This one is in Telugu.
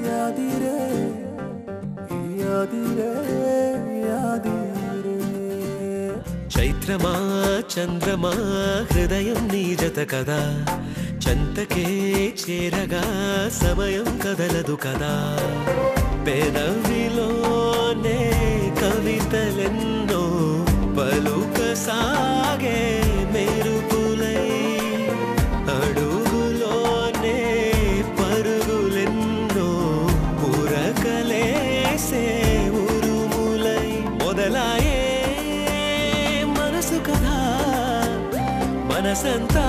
యాదిరే యాదిరే యాదిరే చైత్రమా చంద్రమా హృదయం నీ జత కదా చంతకే చేరగా సమయం కదలదు కదా పెదవిలోనే కవితలెన్నో పలుకసాగే మెరుపులై అడుగులోనే పరుగులెన్నో ఉరకలేసే ఉరుములై మొదలాయే మనసు కథ మనసంతా